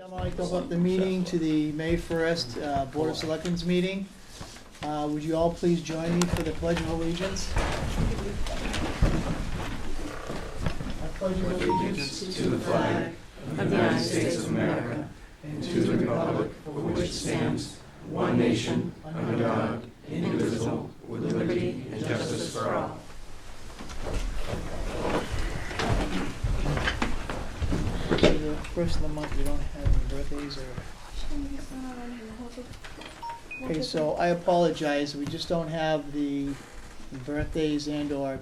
I'd like to open up the meeting to the May 1st Board of Selectmen's meeting. Would you all please join me for the Pledge of Allegiance? I pledge allegiance to the flag of the United States of America and to the republic for which it stands, one nation, under God, indivisible, with liberty and justice for all. The first of the month, we don't have any birthdays or... Okay, so I apologize, we just don't have the birthdays and or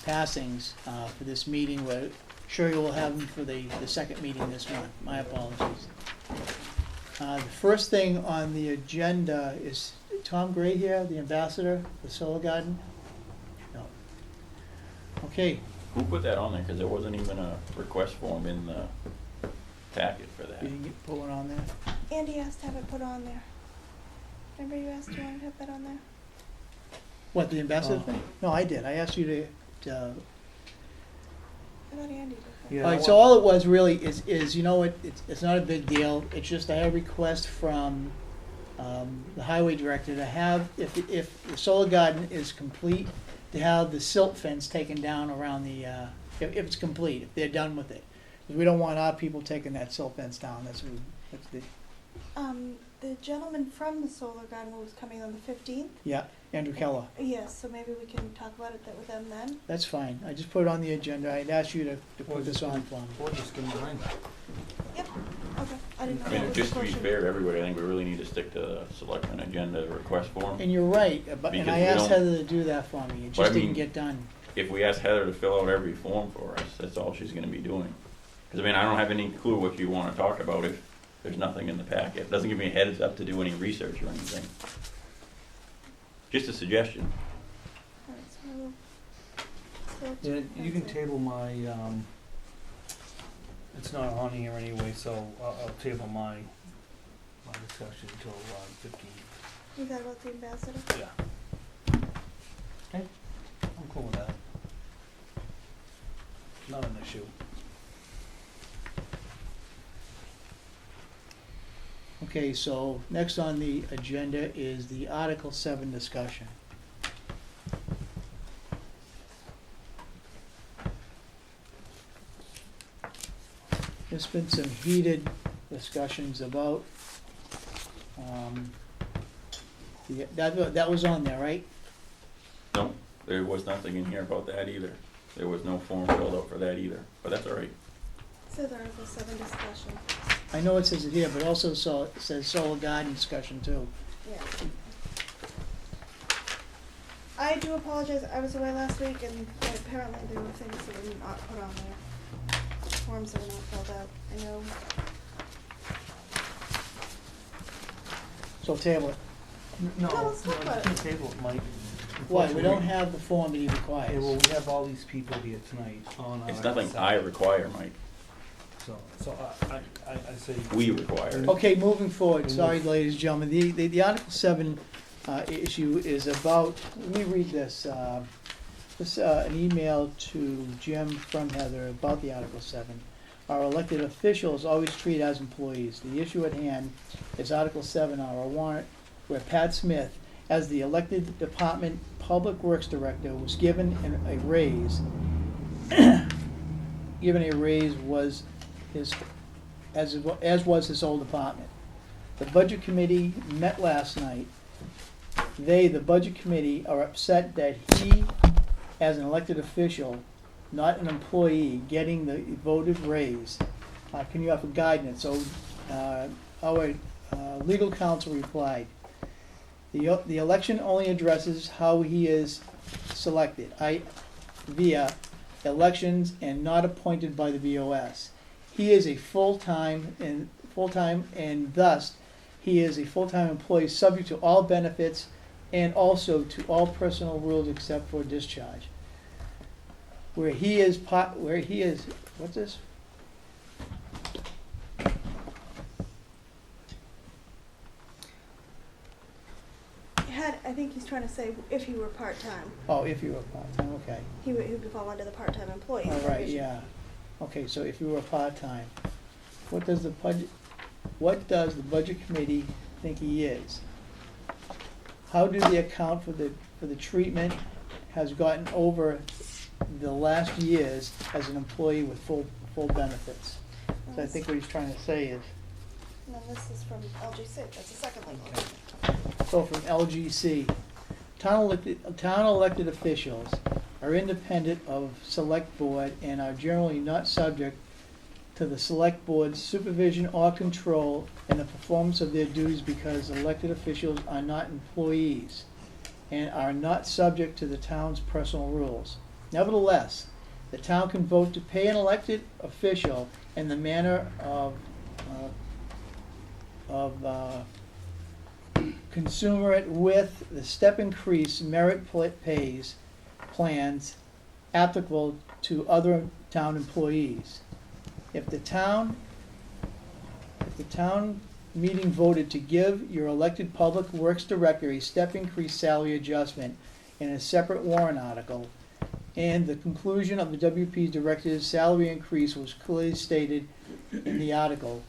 passings for this meeting. We're sure you will have them for the second meeting this month. My apologies. The first thing on the agenda is Tom Gray here, the ambassador for Solar Garden? No. Okay, Who put that on there? Because there wasn't even a request form in the packet for that. you didn't put one on there? Andy asked to have it put on there. Remember you asked you wanted to have that on there? What, the ambassador Oh. thing? No, I did. I asked you to I thought Andy did that. Yeah, all right, so all it was really is you know what, it's not a big deal. It's just I had a request from the highway director to have, if the solar garden is complete, to have the silt fence taken down around the, if it's complete, if they're done with it. 'Cause we don't want our people taking that silt fence down. That's the, The gentleman from the solar garden was coming on the 15th. yeah, Andrew Keller. Yes, so maybe we can talk about it with them then. That's fine. I just put it on the agenda. I'd asked you to put this on for me. Or just give them the ring. Yep, okay. I didn't know I that mean, was just a to be portion. fair to everybody, I think we really need to stick to the selectmen agenda request form. And you're right, but, and Because I we asked don't- Heather to do that for me. It Well, I just didn't mean- get done. If we ask Heather to fill out every form for us, that's all she's gonna be doing. Because I mean, I don't have any clue what you wanna talk about if there's nothing in the packet. It doesn't give me a heads up to do any research or anything. Just a suggestion. Alright, so Yeah, we'll- you can table my, it's not on here anyway, so I'll table my discussion until 15. You got about the ambassador? Yeah. Okay, I'm cool with that. Not an issue. Okay, so next on the agenda is the Article 7 discussion. There's been some heated discussions about, that was on there, right? No, there was nothing in here about that either. There was no form filled out for that either, but that's all right. So there Article 7 discussion. I know it says it here, but also it says solar garden discussion too. Yeah. I do apologize, I was away last week and apparently there were things that were not put on there. Forms that were not filled out, I know. So table it. No, No, let's talk about you can it. table it, Mike. Why, we don't have the form that he Yeah, requires. well, we have all these people here tonight on our. It's nothing I require, Mike. So I say. We require it. Okay, moving forward, sorry, ladies and gentlemen, the Article 7 issue is about, let me read this. This an email to Jim from Heather about the Article 7. Our elected officials always treat as employees. The issue at hand is Article 7, our warrant, where Pat Smith, as the elected Department Public Works Director, was given a raise. Given a raise was his, as was his old department. The Budget Committee met last night. They, the Budget Committee, are upset that he, as an elected official, not an employee, getting the voted raise. Can you offer guidance? So, our legal counsel replied, the election only addresses how he is selected via elections and not appointed by the BOS. He is a full-time and thus he is a full-time employee subject to all benefits and also to all personal rules except for discharge. Where he is, what's this? I think he's trying to say if he were part-time, Oh, if you were part-time, okay. he would fall under the part-time employee. All right, provision. yeah. Okay, so if you were part-time, what does the budget, what does the budget committee think he is? How do they account for the treatment has gotten over the last years as an employee with full benefits? So I think what he's trying to say is, And then this is from LGC, that's the second legal. so from LGC, town elected officials are independent of select board and are generally not subject to the select board's supervision or control in the performance of their duties because elected officials are not employees and are not subject to the town's personal rules. Nevertheless, the town can vote to pay an elected official in the manner of consummate with the step increase merit pays plans applicable to other town employees. If the town meeting voted to give your elected public works director a step increase salary adjustment in a separate warrant article, and the conclusion of the WP director's salary increase was clearly stated in the article,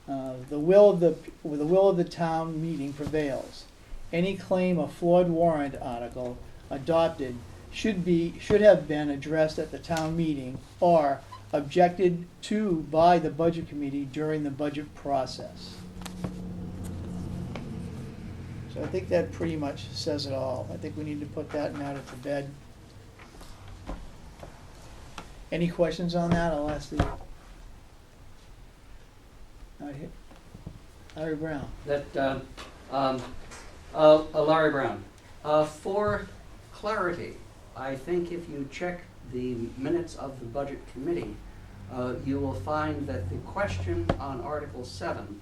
the will of the town meeting prevails. Any claim of flawed warrant article adopted should have been addressed at the town meeting or objected to by the budget committee during the budget process. So I think that pretty much says it all. I think we need to put that matter to bed. Any questions on that? I'll ask the Larry Brown. Larry Brown. For clarity, I think if you check the minutes of the Budget Committee, you will find that the question on Article 7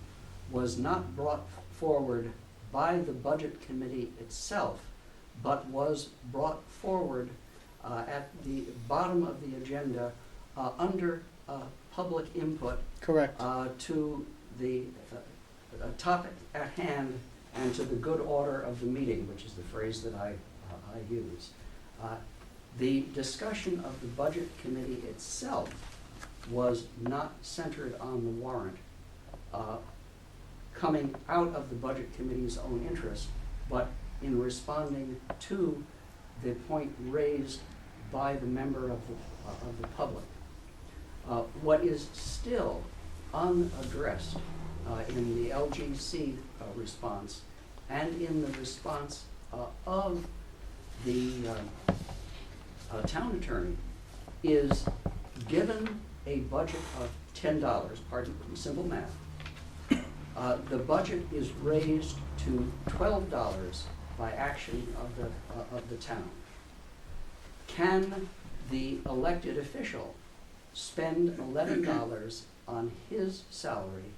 was not brought forward by the Budget Committee itself, but was brought forward at the bottom of the agenda under public input. Correct. To the topic at hand and to the good order of the meeting, which is the phrase that I use. The discussion of the Budget Committee itself was not centered on the warrant, coming out of the Budget Committee's own interest, but in responding to the point raised by the member of the public. What is still unaddressed in the LGC response and in the response of the town attorney is, given a budget of $10, pardon simple math, the budget is raised to $12 by action of the town. Can the elected official spend $11 on his salary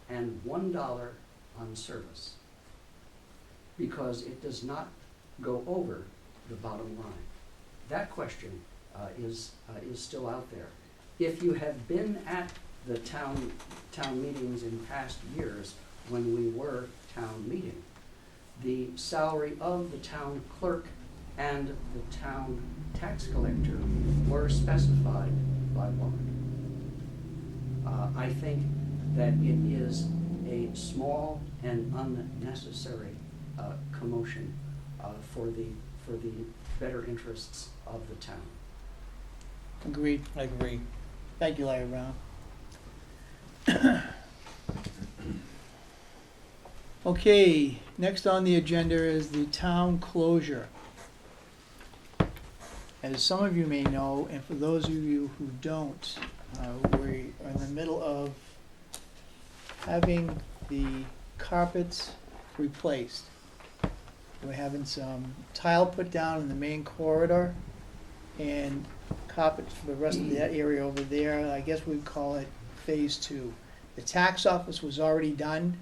and $1 on service? Because it does not go over the bottom line. That question is still out there. If you have been at the town meetings in past years when we were town meeting, the salary of the town clerk and the town tax collector were specified by warrant. I think that it is a small and unnecessary commotion for the better interests of the town. Agreed. I agree. Thank you, Larry Brown. Okay, next on the agenda is the town closure. As some of you may know, and for those of you who don't, we are in the middle of having the carpets replaced. We're having some tile put down in the main corridor and carpets for the rest of that area over there. I guess we'd call it phase 2. The tax office was already done.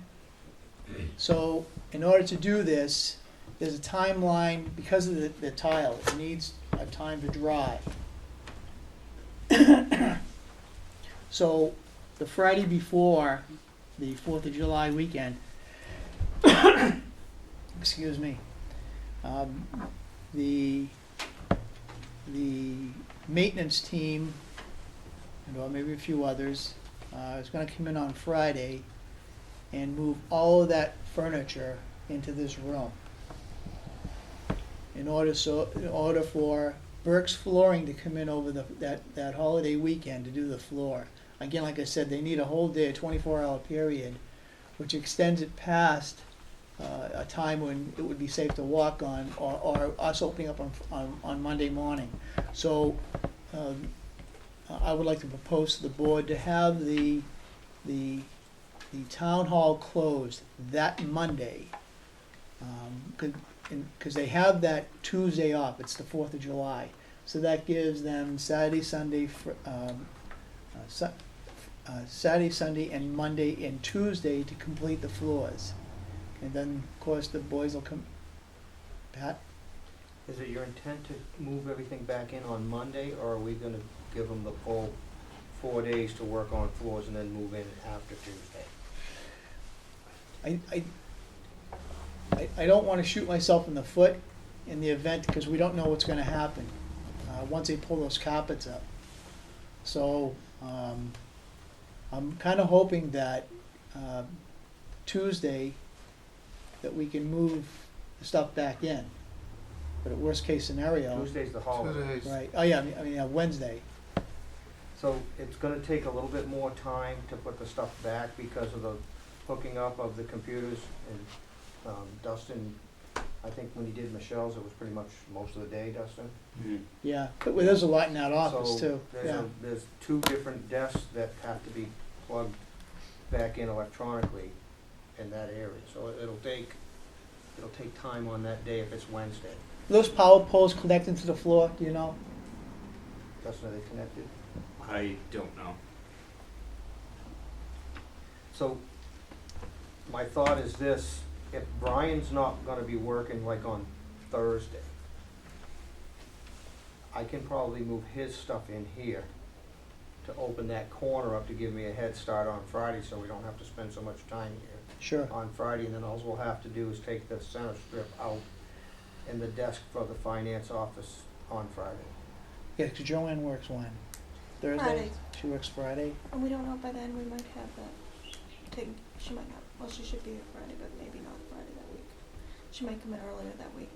So in order to do this, there's a timeline because of the tile. It needs a time to dry. So the Friday before the 4th of July weekend, excuse me, the maintenance team, and well, maybe a few others, is going to come in on Friday and move all of that furniture into this room. In order for Burke's Flooring to come in over that holiday weekend to do the floor. Again, like I said, they need a whole day, a 24-hour period, which extends it past a time when it would be safe to walk on, or us opening up on Monday morning. So I would like to propose to the board to have the town hall closed that Monday. Because they have that Tuesday off, it's the 4th of July. So that gives them Saturday, Sunday, Saturday, Sunday, and Monday and Tuesday to complete the floors. And then, of course, the boys will come. Pat? Is it your intent to move everything back in on Monday, or are we gonna give them the full 4 days to work on floors and then move in after Tuesday? I don't want to shoot myself in the foot in the event, because we don't know what's going to happen once they pull those carpets up. So I'm kind of hoping that Tuesday that we can move the stuff back in. But at worst case scenario, Tuesday's the holiday. right? Oh yeah, I mean Wednesday. So it's gonna take a little bit more time to put the stuff back because of the hooking up of the computers, and Dustin, I think when he did Michelle's, it was pretty much most of the day, Dustin. Yeah, but there's a lot in that office So too. there's Yeah. there's 2 different desks that have to be plugged back in electronically in that area, so it'll take time on that day if it's Wednesday. Those power poles connecting to the floor, do you know? Dustin, are they connected? I don't know. So, my thought is this, if Brian's not gonna be working like on Thursday, I can probably move his stuff in here to open that corner up to give me a head start on Friday, so we don't have to spend so much time here Sure. on Friday, and then all we'll have to do is take the center strip out and the desk for the finance office on Friday. Yeah, because Joanne works when? Thursday? Friday. She works Friday? And we don't know by then, we might have that taken, she might not, well, she should be here Friday, but maybe not Friday that week. She might come in earlier that week,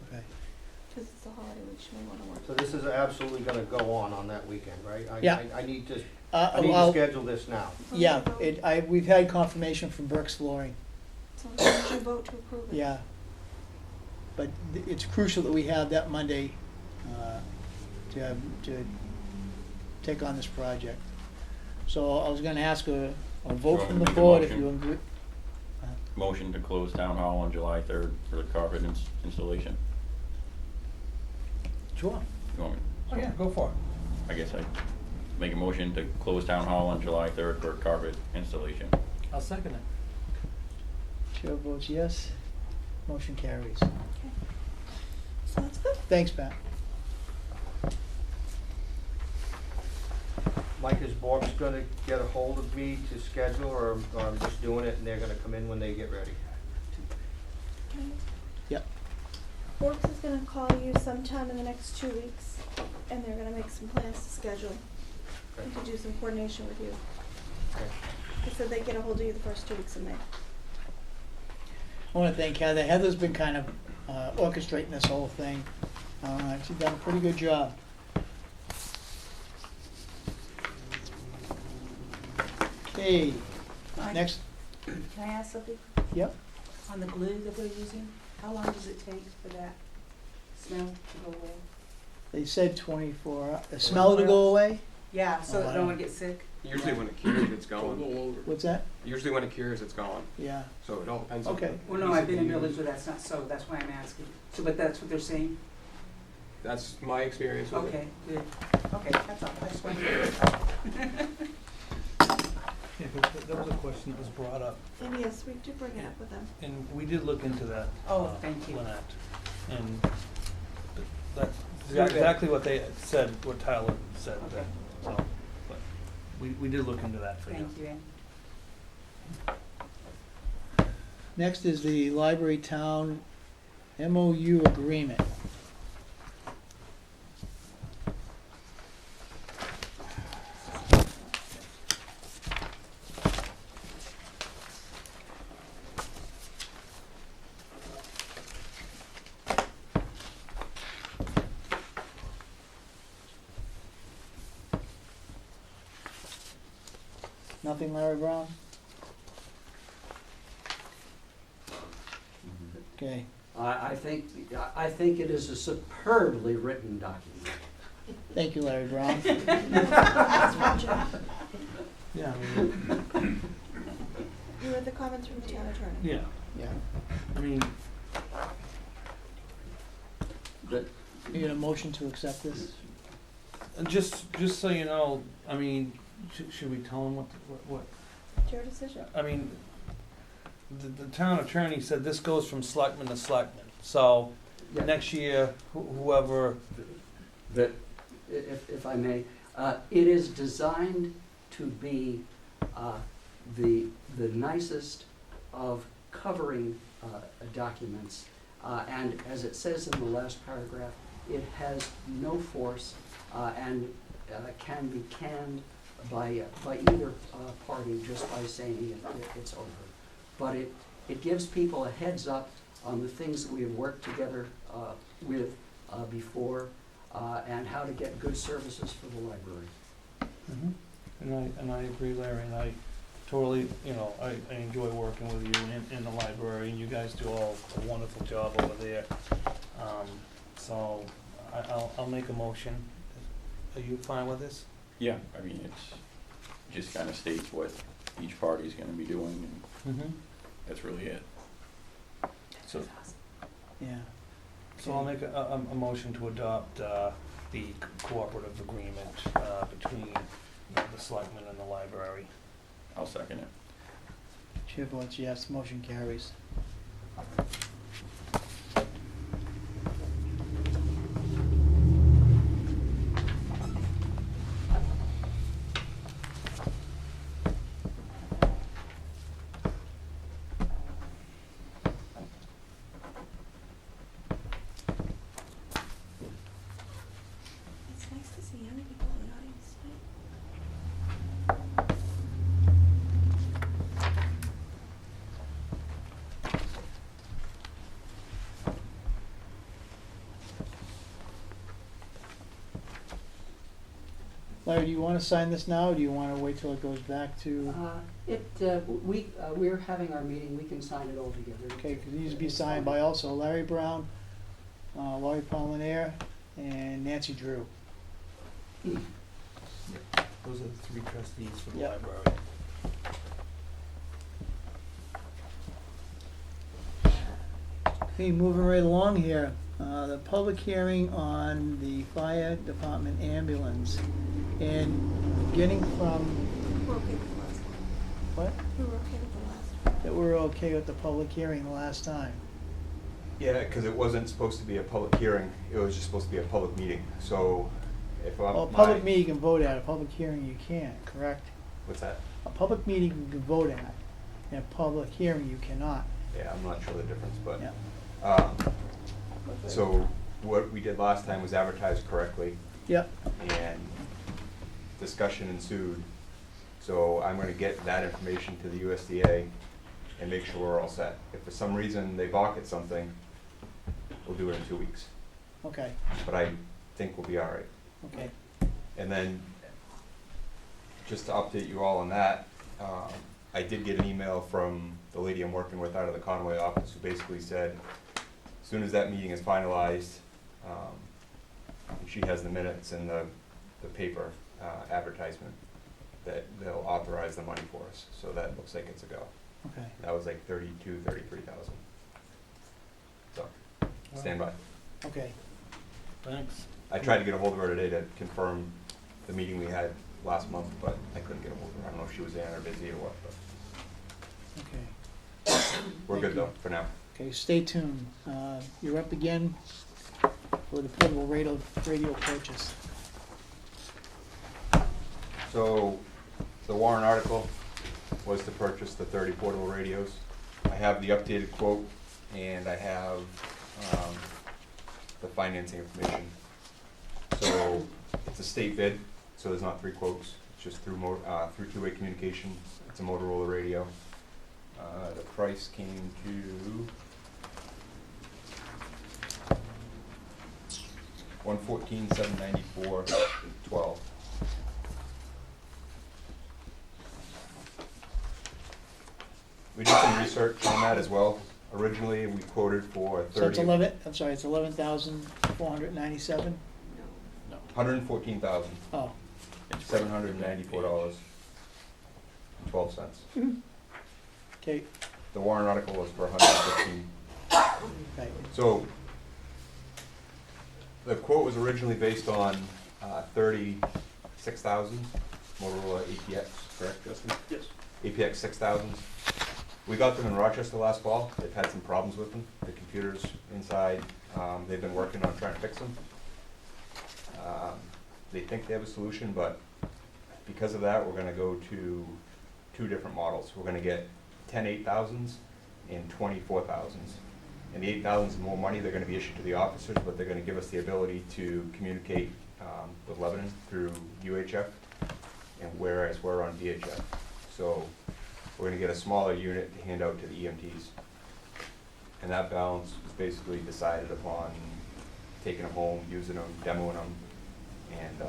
Okay. because it's a holiday week, she may wanna work. So this is absolutely gonna go on that weekend, right? Yeah. I need to schedule this now. Yeah, we've had confirmation from Burke's Flooring, So we should vote to approve it. yeah. But it's crucial that we have that Monday to take on this project. So I was gonna ask a vote from the Make a board if motion. you agree. Motion to close town hall on July 3rd for the carpet installation. Sure. You want me? Oh, yeah, go for it. I guess I make a motion to close town hall on July 3rd for carpet installation. I'll second it. Chair votes yes, motion carries. Okay. So that's good. Thanks, Pat. Mike, is Bork's gonna get a hold of me to schedule, or I'm just doing it and they're gonna come in when they get ready? Okay. Yep. Works is gonna call you sometime in the next 2 weeks, and they're gonna make some plans to schedule, and to do some coordination with you. Okay. They said they'd get a hold of you the first 2 weeks of May. I want to thank Heather. Heather's been kind of orchestrating this whole thing. She's done a pretty good job. Okay, Mike, next, Can I ask something? yep. On the glue that we're using, how long does it take for that smell to go away? They said 24, the smell to go away? Yeah, so Oh, I that no don't- one gets sick? Usually when it cures, it's gone. What's that? Usually when it cures, it's gone. Yeah, So it all depends on. Okay. Well, no, I've been in buildings where that's not so, that's why I'm asking. So, but that's what they're saying? That's my experience with it. Okay, good. Okay, that's all, I just wanted to. Yeah, but that was a question that was brought up, And yes, we did bring it up with them. and we did look into that. Oh, thank you. Lynette. And that's You're good. exactly what they said, what Tyler said, Okay. so, but we did look into that for you. Thank you, Ann. next is the library town MOU agreement. Nothing, Larry Brown? Okay, I think it is a superbly written document. thank you, Larry Brown. That's Roger. Yeah, I mean, You read the comments from the town attorney. yeah, Yeah, I mean, But you get a motion to accept this? just so you know, I mean, should we tell them what, It's your decision. I mean, the town attorney said this goes from selectman to selectman, so yeah, next year, whoever, that, if I may, it is designed to be the nicest of covering documents. And as it says in the last paragraph, it has no force and can be canned by either party just by saying it's over. But it gives people a heads up on the things that we have worked together with before and how to get good services for the library. and I agree, Larry, and I totally, you know, I enjoy working with you in the library, and you guys do all a wonderful job over there. So I'll make a motion. Are you fine with this? Yeah, I mean, just kind of states what each party's gonna be doing, and Mm-hmm. that's really it. So, Yeah. so I'll make a motion to adopt the cooperative agreement between the selectmen and the library. I'll second it. Chair votes yes, motion carries. It's nice to see young people in the audience tonight. Larry, do you wanna sign this now, or do you wanna wait till it goes back to, We're having our meeting, we can sign it all together. okay, cause it needs to be signed by also Larry Brown, Laurie Pollinaire, and Nancy Drew. Those are the three trustees for the Yep. library. Okay, moving right along here, the public hearing on the fire department ambulance, and getting from, We're okay with the last one. what? We were okay with the last one. That we're okay with the public hearing the last time. Yeah, because it wasn't supposed to be a public hearing, it was just supposed to be a public meeting, so if I'm. Well, a public meeting you can vote at, a public hearing you can't, correct? What's that? A public meeting you can vote at, and a public hearing you cannot. Yeah, I'm not sure the difference, but. Yeah. So what we did last time was advertise correctly, Yep, and discussion ensued. So I'm gonna get that information to the USDA and make sure we're all set. If for some reason they balk at something, we'll do it in 2 weeks, okay, but I think we'll be all right. okay. And then, just to update you all on that, I did get an email from the lady I'm working with out of the Conway office, who basically said, as soon as that meeting is finalized, she has the minutes and the paper advertisement, that they'll authorize the money for us, so that looks like it's a go. Okay, That was like 33,000. So, stand by. okay, Thanks. I tried to get a hold of her today to confirm the meeting we had last month, but I couldn't get a hold of her. I don't know if she was in or busy or what, but okay. we're good though, for now. Okay, stay tuned. You're up again for the portable radio purchase. So, the Warren article was to purchase the 30 portable radios. I have the updated quote, and I have the financing information. So, it's a state bid, so there's not 3 quotes. It's just through two-way communication. It's a Motorola radio. The price came to $114,794.12. We did some research on that as well. Originally, we quoted for 30. So it's 11,497? No. $114,794.12. Oh, okay, The warrant article was for 115. okay. So, the quote was originally based on 36,000 Motorola APX, correct, Justin? Yes. APX 6000s. We got them in Rochester last fall. They've had some problems with them. The computers inside, they've been working on trying to fix them. They think they have a solution, but because of that, we're gonna go to 2 different models. We're gonna get 10 8000s and 20 4000s. And the 8000s is more money. They're gonna be issued to the officers, but they're gonna give us the ability to communicate with Lebanon through UHF, and whereas we're on VHF. So we're gonna get a smaller unit to hand out to the EMTs. And that balance was basically decided upon taking them home, using them, demoing them, and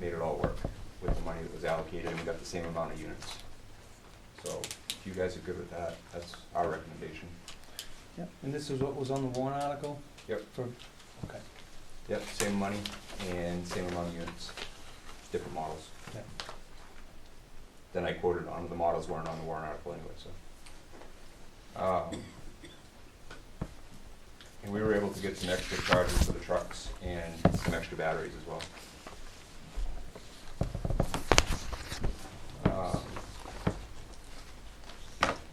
made it all work with the money that was allocated, and we got the same amount of units. So if you guys are good with that, that's our recommendation. And this is what was on the warrant article? Yep. Okay. Yep, same money and same amount of units, different models. Yeah. Then I quoted on, the models weren't on the warrant article anyway, so. And we were able to get some extra chargers for the trucks and some extra batteries as well.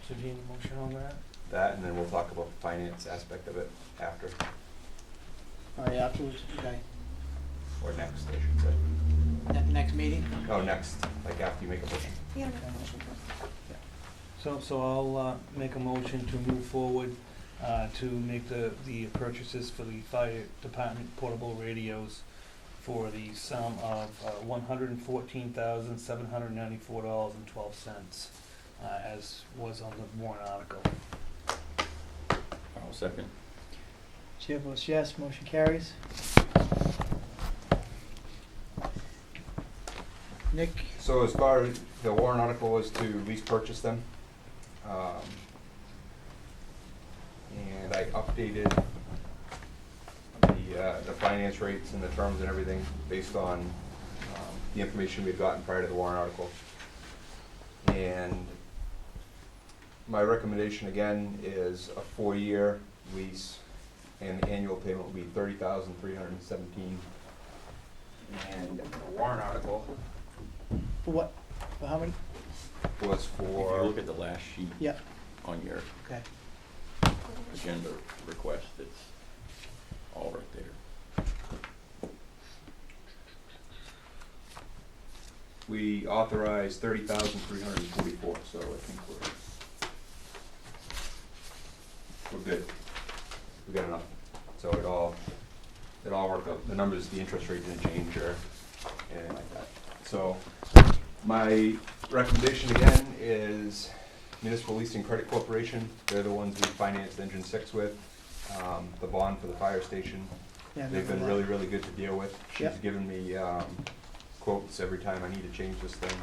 So do you need a motion on that? That, and then we'll talk about the finance aspect of it after, All right, afterwards, okay. or next, I should say. Next meeting? No, next, like after you make a motion. Yeah, make a motion first. So I'll make a motion to move forward to make the purchases for the fire department portable radios for the sum of $114,794.12, as was on the warrant article. I'll second. Chair votes yes, motion carries. Nick? So as far as the warrant article was to lease purchase them, and I updated the finance rates and the terms and everything based on the information we'd gotten prior to the warrant article. And my recommendation again is a 4-year lease, and the annual payment will be $30,317. And the warrant article For what? For how many? was If you for, look at the last sheet Yeah, on your okay. agenda request, it's all right there. we authorized 30,344, so I think we're good. We got enough. So it all worked out. The numbers, the interest rate didn't change or anything like that. So my recommendation again is Municipal Leasing Credit Corporation. They're the ones we financed Engine 6 with, the bond for the fire station. Yeah, I They've been remember really, really good to deal with. She's Yep. given me quotes every time I need to change this thing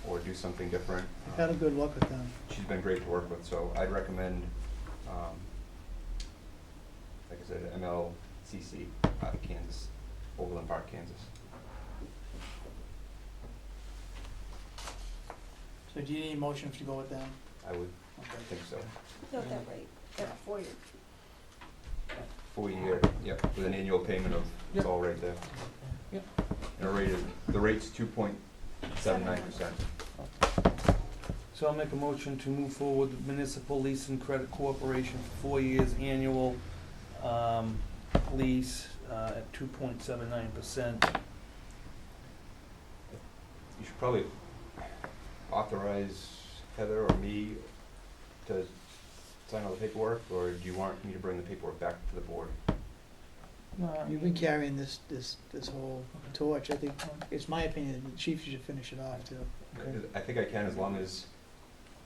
or do something different. that. I've had a good luck with them. She's been great to work with, so I'd recommend, like I said, MLCC out of Kansas, Overland Park, Kansas. So do you need a motion to go with them? I would Okay. think so. Not that rate, yeah, 4 year. 4-year, yep, with an annual payment of, it's all right there. Yep. And the rate's 2.79%. So I'll make a motion to move forward with Municipal Leasing Credit Corporation for 4 years annual lease at 2.79%. You should probably authorize Heather or me to sign all the paperwork, or do you want me to bring the paperwork back to the board? You've been carrying this whole torch. I think, it's my opinion, that the chief should finish it off too. Okay. I think I can as long as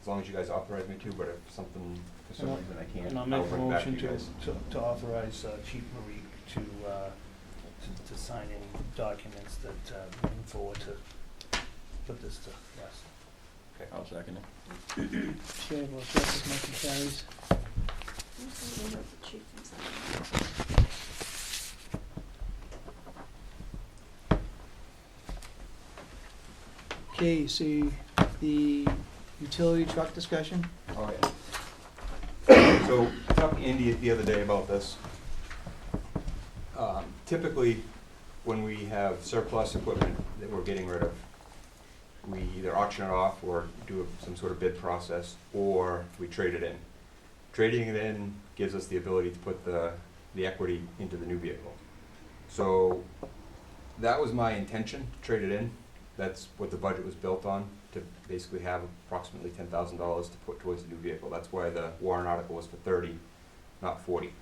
you guys authorize me to, but if something, for some And reason I can't, And I'll I'll make a bring it back to motion you guys. to authorize Chief Marie to sign any documents that move forward to put this to rest. I'll second it. Chair votes yes, this motion carries. Remember the chief and something. Okay, you see the utility truck discussion? Oh, yeah. So, I talked to Andy the other day about this. Typically, when we have surplus equipment that we're getting rid of, we either auction it off or do some sort of bid process, or we trade it in. Trading it in gives us the ability to put the equity into the new vehicle. So, that was my intention, to trade it in. That's what the budget was built on, to basically have approximately $10,000 to put towards the new vehicle. That's why the warrant article was for 30, not 40.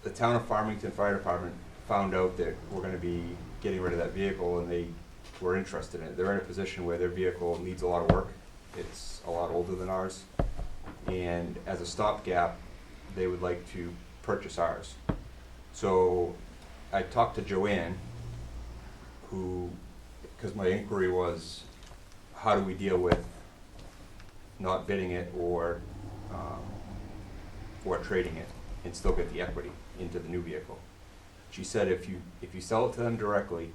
The town of Farmington Fire Department found out that we're gonna be getting rid of that vehicle, and they were interested in it. They're in a position where their vehicle needs a lot of work. It's a lot older than ours. And as a stopgap, they would like to purchase ours. So I talked to Joanne, who, because my inquiry was, how do we deal with not bidding it or trading it and still get the equity into the new vehicle? She said if you sell it to them directly,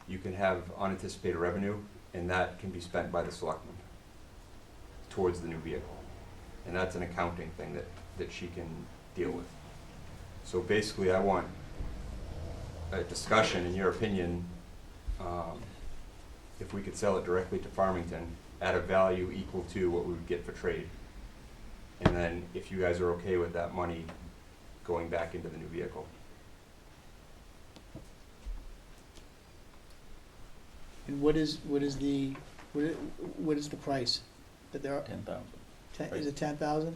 you can have unanticipated revenue, and that can be spent by the selectmen towards the new vehicle. And that's an accounting thing that she can deal with. So basically, I want a discussion, in your opinion, if we could sell it directly to Farmington at a value equal to what we would get for trade. And then if you guys are okay with that money going back into the new vehicle. And what is the price that they're, 10,000. is it 10,000?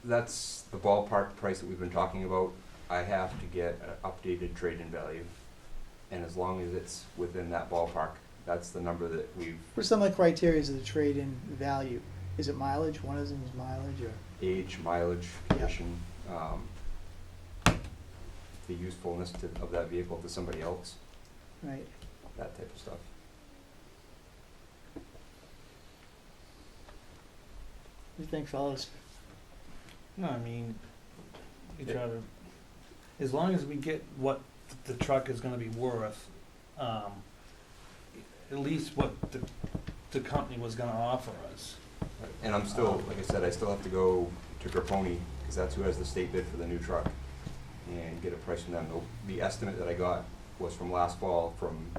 That's the ballpark price that we've been talking about. I have to get an updated trade-in value. And as long as it's within that ballpark, that's the number that we've, What are some of the criteria of the trade-in value? Is it mileage? One of them is mileage, or? age, mileage, condition, the usefulness of that vehicle to somebody else, Right. that type of stuff. What do you think, fellas? No, I mean, you try to, as long as we get what the truck is gonna be worth, at least what the company was gonna offer us. And I'm still, like I said, I still have to go to Grapponi, because that's who has the state bid for the new truck, and get a price from them. The estimate that I got was from last fall from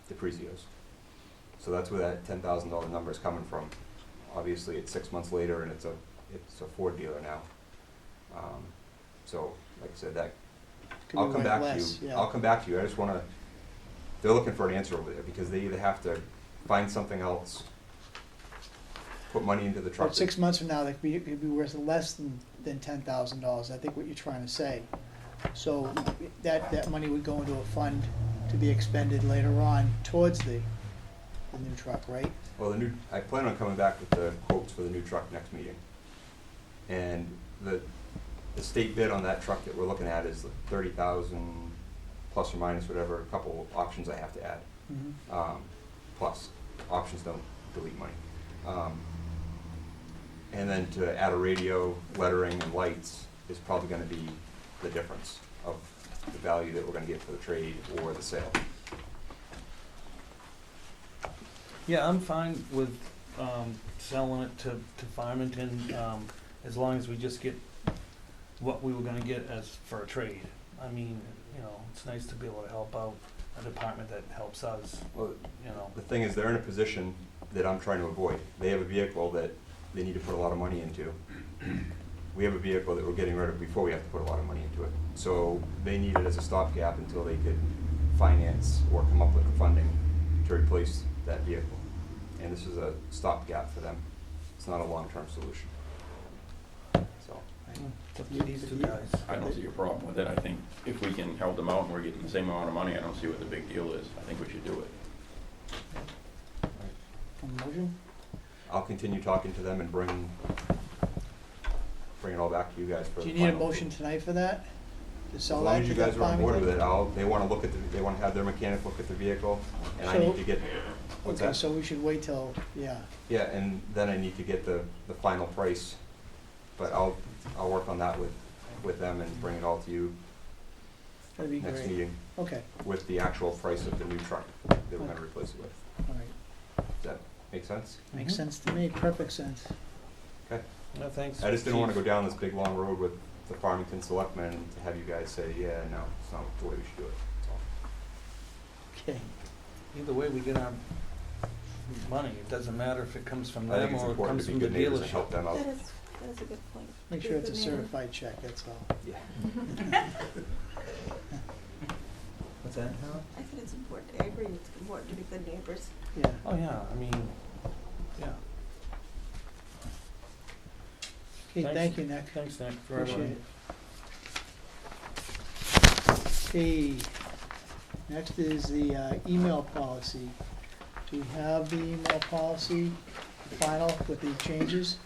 DePrisio's. So that's where that $10,000 number is coming from. Obviously, it's 6 months later, and it's a Ford dealer now. So, like I said, that, Could I'll be come way back to less, you. yeah. I'll come back to you. I just wanna, they're looking for an answer over there, because they either have to find something else, put money into the truck. But 6 months from now, it could be worth less than $10,000, I think what you're trying to say. So that money would go into a fund to be expended later on towards the new truck, right? Well, I plan on coming back with the quotes for the new truck next meeting. And the state bid on that truck that we're looking at is 30,000 plus or minus whatever, a couple options I have to add. Mhm. Plus, options don't delete money. And then to add a radio, lettering, and lights is probably gonna be the difference of the value that we're gonna get for the trade or the sale. Yeah, I'm fine with, selling it to Farmington, as long as we just get what we were gonna get as for a trade. I mean, it's nice to be able to help out a department that helps us, Well, you know. the thing is, they're in a position that I'm trying to avoid. They have a vehicle that they need to put a lot of money into. We have a vehicle that we're getting rid of before we have to put a lot of money into it. So they need it as a stopgap until they could finance or come up with the funding to replace that vehicle. And this is a stopgap for them. It's not a long-term solution. So, It's up to these two guys. I don't see a problem with it. I think if we can help them out and we're getting the same amount of money, I don't see what the big deal is. I think we should do it. Motion? I'll continue talking to them and bring it all back to you guys for Do the you need a final motion approval. tonight for that? To As sell long that as you to that guys are on board with Farmington? it, they wanna look at they wanna have their mechanic look at the vehicle, and I So- need to get What's Okay, that? so we should wait till, yeah, Yeah, and then I need to get the final price, but I'll work on that with them and bring it all to you that'd be next great. meeting Okay, with the actual price of the new truck that we're gonna replace it with. all right. Does that make sense? Makes Mhm. sense to me, perfect sense. Okay. No, thanks. I just didn't wanna Chief. go down this big, long road with the Farmington Selectmen and to have you guys say, yeah, no, it's not the way we should do it. That's all. Okay, Either way, we get our money. It doesn't matter if it comes from I think them it's or it important comes to from be the good neighbors and help dealership. them out. That is a good point. make Be sure it's a good neighbor. certified check, that's all. Yeah. What's that? I said it's important, I agree, it's important to be good neighbors. Yeah, Oh, yeah, I mean, yeah. okay, Thanks. thank you, Nick. Thanks, Nick, for Appreciate everything. it. Okay, next is the email policy. Do we have the email policy final with the changes?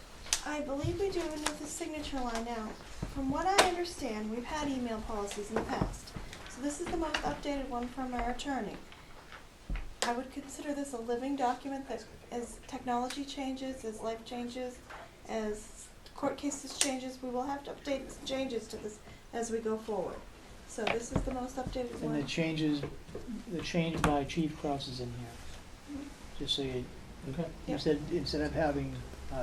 I believe we do underneath the signature line now. From what I understand, we've had email policies in the past. So this is the most updated one from our attorney. I would consider this a living document that as technology changes, as life changes, as court cases changes, we will have to update changes to this as we go forward. So this is the most updated And the one. changes, the change by Chief Cross is in here, just so you, Okay. you Yep. said, instead of having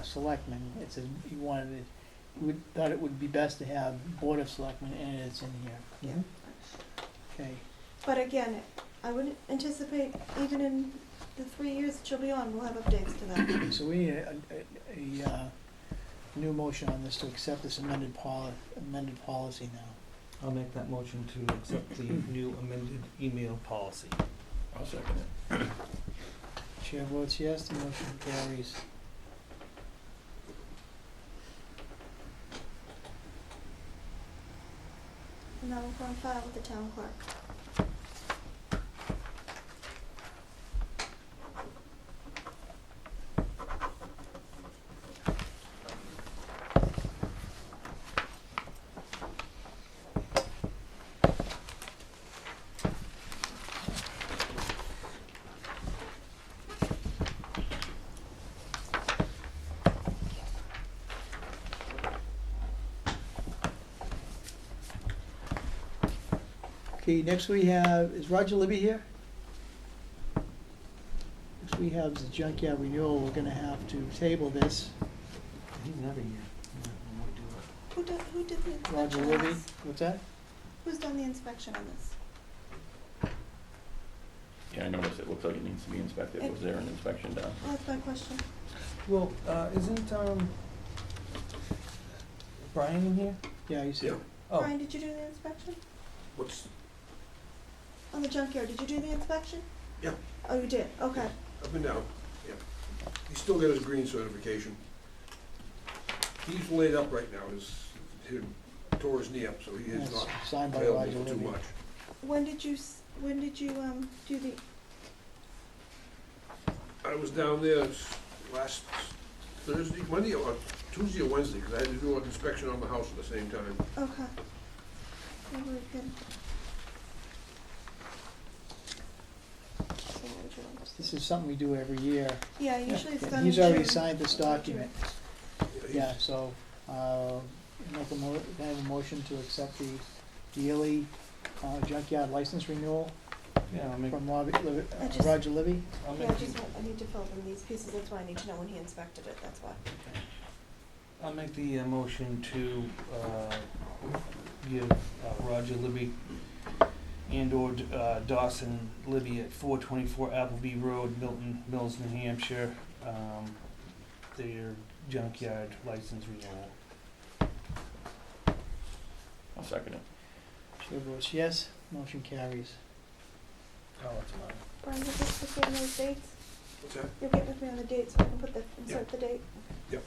selectmen, it said you wanted it, thought it would be best to have Board of Selectmen, and it's in here. Yeah. Okay, But again, I would anticipate even in the 3 years that she'll be on, we'll have updates to that. so we need a new motion on this to accept this amended policy now. I'll make that motion to accept the new amended email policy. I'll second it. Chair votes yes, the motion carries. And that will go on file with the town clerk. Okay, next we have, is Roger Libby here? Next we have the junkyard renewal, we're gonna have to table this. He's never here. Who did the inspection Roger on Libby, this? what's that? Who's done the inspection on this? Yeah, I noticed it looks like it needs to be inspected. Was there an inspection done? That's my question. Well, isn't, Brian in here? Yeah, you said, Oh, Brian, did you do the inspection? What's, On the junkyard, did you do the inspection? Yeah. Oh, you did, okay. up and down, yeah. He's still got his green certification. He's laid up right now, he tore his knee up, so he is that's not signed by Roger available for too Libby. much. When did you do the, I was down there last Thursday, Monday, or Tuesday or Wednesday, because I had to do an inspection on the house at the same time. okay. Oh, very good. So what would you like to see? This is something we do every year. Yeah, usually it's And done in he's already June. signed this document, He's- yeah, so, make a can I have a motion to accept the yearly junkyard license renewal yeah, from I just- Roger Libby? I'll Yeah, make, I need to fill in these pieces, that's why I need to know when he inspected it, that's why. I'll make the motion to, give Roger Libby and/or Dawson Libby at 424 Appleby Road, Milton Mills, New Hampshire, their junkyard license renewal. I'll second it. Chair votes yes, motion carries. Oh, that's mine. Brian, you'll get with me on those dates? What's that? You'll get with me on the dates, so I can insert the date? Yep.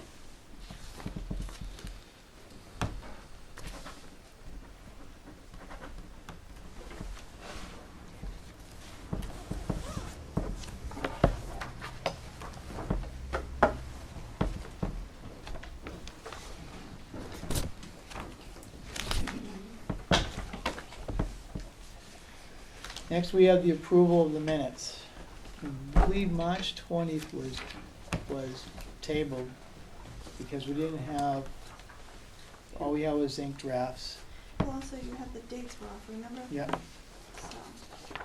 Next, we have the approval of the minutes. I believe March 20th was tabled because we didn't have, all we had was ink drafts. Well, also you had the dates were off, remember? Yeah, So,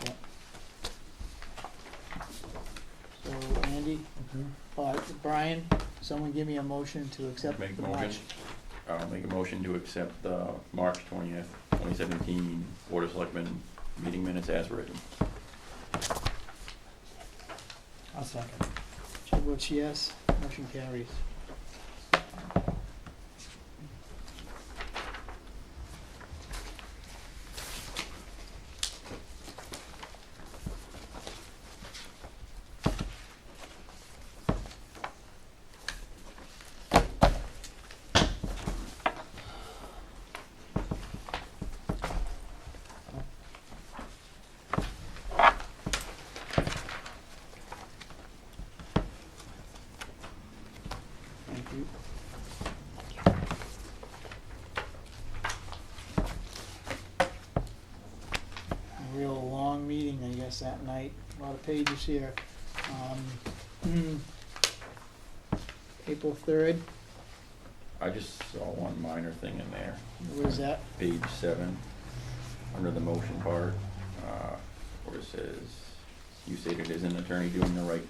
yeah. So Andy, Brian, someone give me a motion to accept Make the a March. motion. I'll make a motion to accept the March 20th, 2017 Board of Selectmen meeting minutes as written. I'll second. Chair votes yes, motion carries. Thank you. A real long meeting, I guess, that night, a lot of pages here. April 3rd, I just saw one minor thing in there. what is that? Page 7, under the motion part, where it says, you stated as an attorney doing the right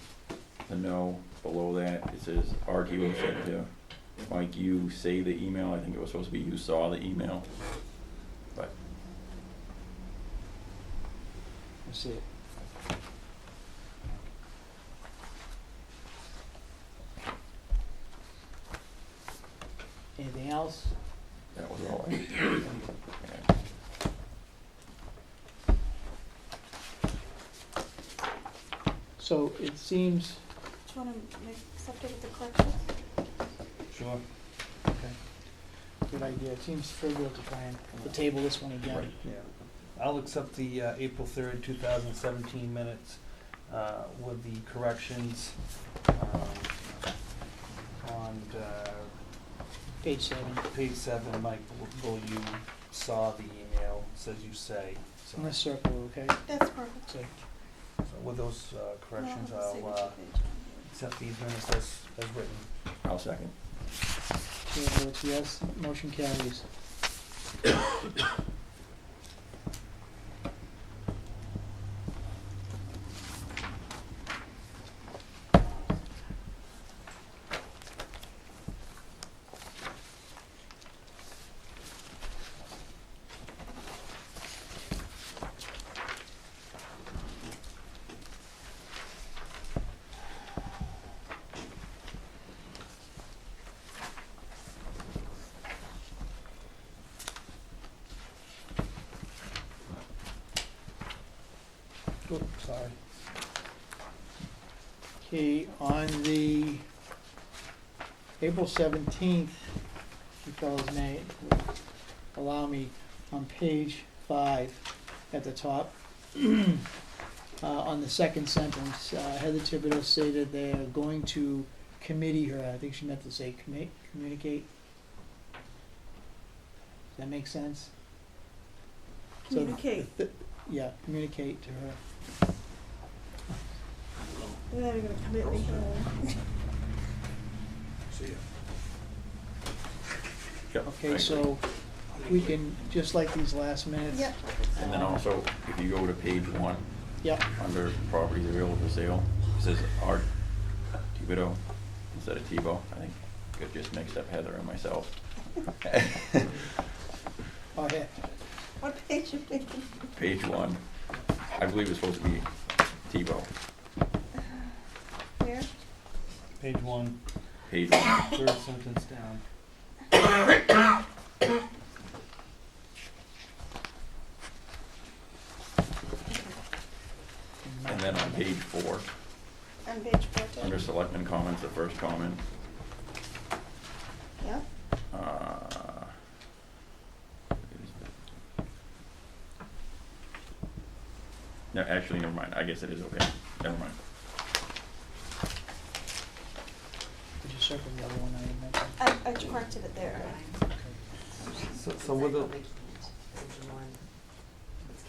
to know. Below that, it says, RTO said to Mike, you say the email. I think it was supposed to be you saw the email. But Let's see it. Anything else? that was all I yeah. So it seems, do you wanna accept it with the corrections? Sure. good idea, it seems trivial to try and to table this one again. Right. Yeah. I'll accept the April 3rd, 2017 minutes with the corrections on Page 7, page 7, Mike, you saw the email, says you say. So I'm gonna circle, okay? That's perfect. So, so with those corrections, Now I have a signature I'll page on here. accept these minutes as written. I'll second. chair votes yes, motion carries. Oops, sorry. Okay, on the April 17th, you fellows may allow me, on page 5 at the top, on the second sentence, Heather Thibodeau stated they are going to committee her, I think she meant to say communicate. Does that make sense? So Communicate. Yeah, communicate to her. They're never gonna commit me. Yep, I Okay, agree. so we can, just like these last minutes. Yep. And then also, if you go to page 1, Yep, under properties available for sale, it says Art Thibodeau instead of Tebow. I think it just mixed up Heather and myself. oh, yeah, What page you picking? Page 1, I believe it's supposed to be Tebow. Where? Page 1, Page 1. third sentence down. And then on page 4, On page 14? under selectmen comments, the first comment, Yeah? no, actually, never mind. I guess it is okay. Never mind. did you circle the other one I had mentioned? I corrected it there. So with the, It's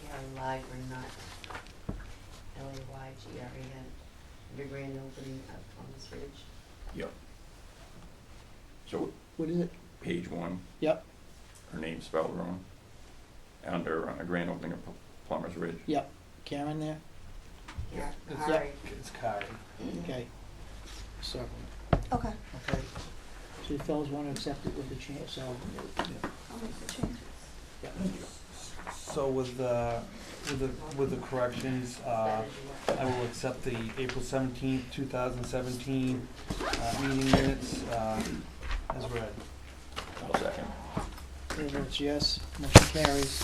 Gary Liger, not L-A-Y-G-R-E-N. the grand opening of Thomas Ridge. Yep. So, What is it? page 1. Yep, Her name's spelled wrong. Under a grand opening of Plummer's Ridge. yep. Karen there? Yeah, It's- Kari. It's Kari. Okay. Circle. Okay, Okay. So you fellows want to accept it with the change, so, I'll make the changes. yeah. So with the corrections, I will accept the April 17th, 2017 meeting minutes as read. I'll second. Chair votes yes, motion carries.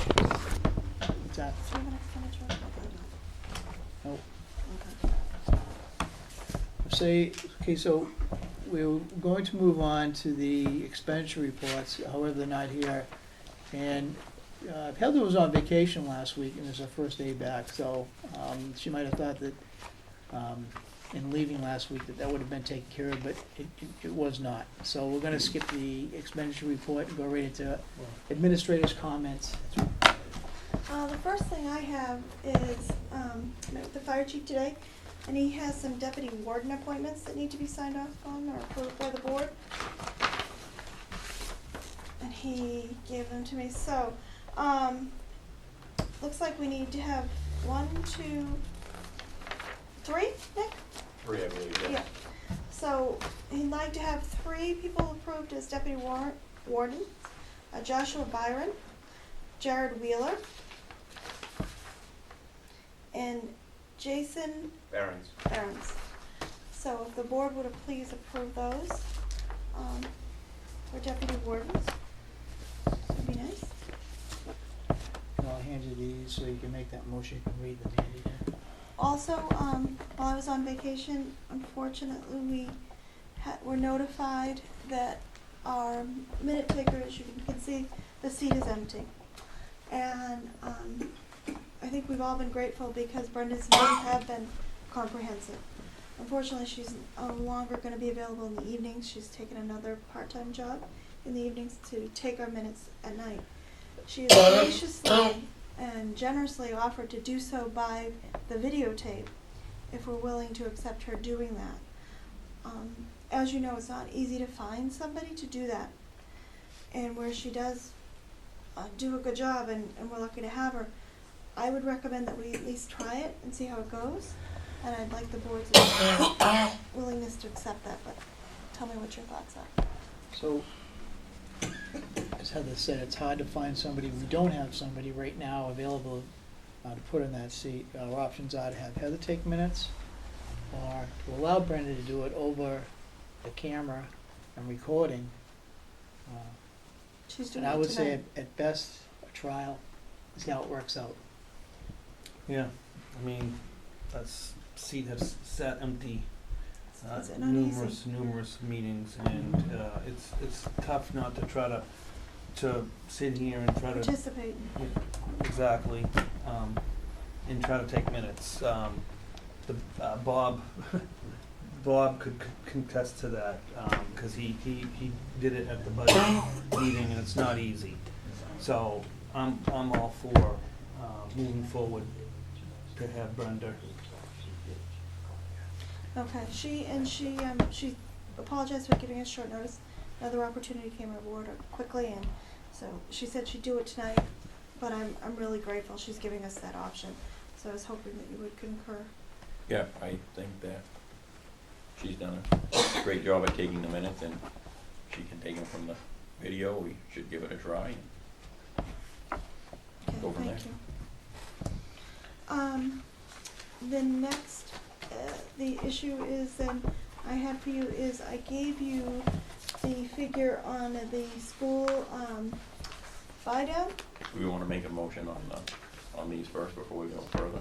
What's that? Do you have an expenditure? Nope. Okay. Say, okay, so we're going to move on to the expenditure reports, however, they're not here. And Heather was on vacation last week, and it was her first day back, so she might have thought that in leaving last week that would have been taken care of, but it was not. So we're gonna skip the expenditure report and go right into administrators' comments. The first thing I have is, met with the fire chief today, and he has some deputy warden appointments that need to be signed off on or approved by the board. And he gave them to me, so, looks like we need to have 1, 2, 3, Nick? 3, I believe, Yeah. So, he'd like to have 3 people approved as deputy warden, Joshua Byron, Jared Wheeler, and Jason Barron's. Barons. So if the board would have please approve those, for deputy wardens, that'd be nice. And I'll hand you these so you can make that motion, you can read them, Andy. Also, while I was on vacation, unfortunately, we were notified that our minute taker, as you can see, the seat is empty. And I think we've all been grateful because Brenda's meetings have been comprehensive. Unfortunately, she's no longer going to be available in the evenings. She's taken another part-time job in the evenings to take our minutes at night. She has graciously and generously offered to do so by the videotape if we're willing to accept her doing that. As you know, it's not easy to find somebody to do that. And where she does do a good job, and we're lucky to have her, I would recommend that we at least try it and see how it goes. And I'd like the board's willingness to accept that, but tell me what your thoughts are. So, as Heather said, it's hard to find somebody. We don't have somebody right now available to put in that seat. Our options are to have Heather take minutes, or to allow Brenda to do it over the camera and recording. She's doing And I it would say tonight. at best, a trial, see how it works out. Yeah, I mean, that seat has sat empty Is it not easy? numerous meetings, and it's tough not to try to sit here and try to Participate. exactly and try to take minutes. Bob could contest to that because he did it at the budget meeting, and it's not easy. So I'm all for moving forward to have Brenda. Okay, she apologized for giving us short notice. Another opportunity came aboard quickly, and so she said she'd do it tonight, but I'm really grateful she's giving us that option. So I was hoping that you would concur. Yeah, I think that she's done a great job at taking the minutes, and she can take them from the video. We should give it a try. Okay, Go from thank you. The next, the issue is I have for you is I gave you the figure on the school buy down. Do we want to make a motion on these first before we go further?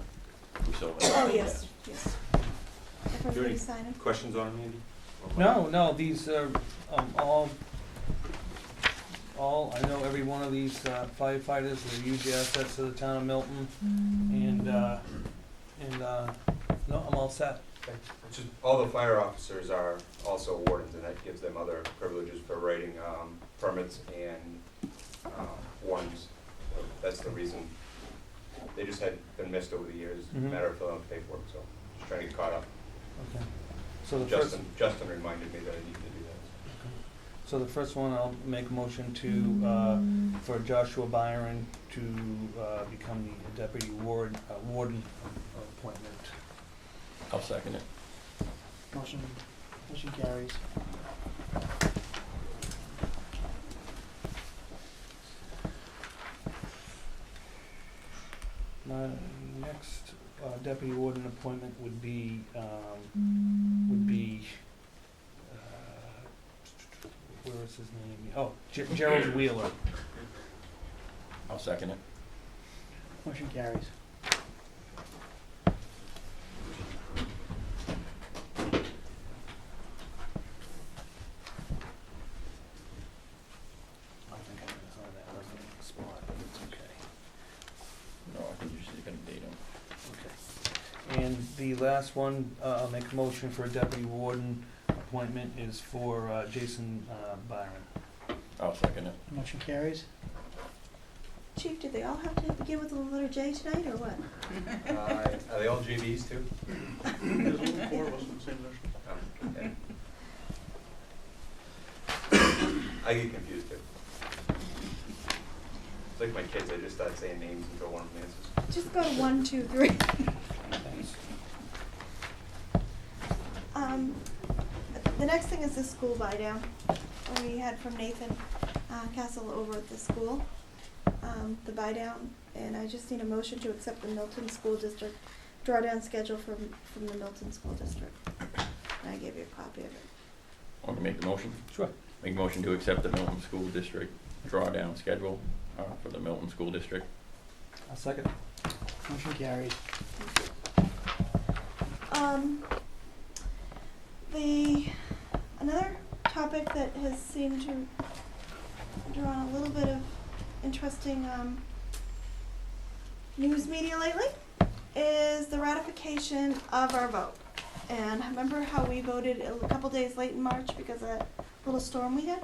We still have- Oh, yes, yes. If everybody sign it. Questions on them, Andy? No, these are all all. I know every one of these firefighters, they're huge assets to the town of Milton, and, no, I'm all set. It's just, all the fire officers are also wardens, and that gives them other privileges for writing permits and warrants. So that's the reason. They just had been missed over the years, Mhm. matter of filling out the paperwork, so just trying to get caught up. Okay. So the first, Justin reminded me that I need to do that. so the first one, I'll make a motion to, for Joshua Byron to become the deputy warden appointment. I'll second it. Motion carries. My next deputy warden appointment would be, where is his name? Oh, Gerald Wheeler. I'll second it. Motion carries. I think I was on that other spot, but it's okay. No, I think you should get a date on. Okay. And the last one, I'll make a motion for a deputy warden appointment is for Jason Byron. I'll second it. Motion carries. Chief, do they all have to begin with the letter J tonight, or what? Are they all JVs too? There's only 4 of us in the same mission. Oh, okay. I get confused too. It's like my kids, I just start saying names until one of them answers. Just go to 1, 2, 3. Thanks. The next thing is the school buy down. We had from Nathan Castle over at the school, the buy down, and I just need a motion to accept the Milton School District drawdown schedule from the Milton School District. And I gave you a copy of it. Want me to make the motion? Sure. Make a motion to accept the Milton School District drawdown schedule for the Milton School District. I'll second. Motion carries. Another topic that has seemed to draw on a little bit of interesting news media lately is the ratification of our vote. And remember how we voted a couple days late in March because of that little storm we had?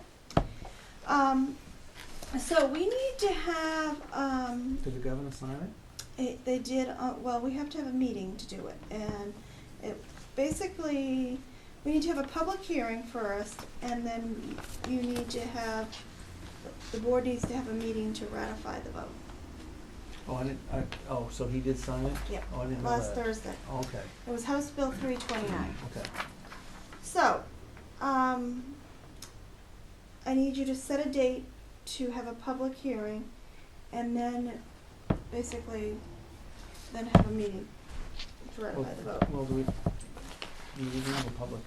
So we need to have, Did the governor sign it? they did, well, we have to have a meeting to do it. And it basically, we need to have a public hearing first, and then you need to have, the board needs to have a meeting to ratify the vote. Oh, so he did sign it? Yeah, Oh, I didn't know last that. Thursday. Oh, okay, It was House Bill 329. okay. So, I need you to set a date to have a public hearing, and then basically, then have a meeting to ratify the vote. Well, we can have a public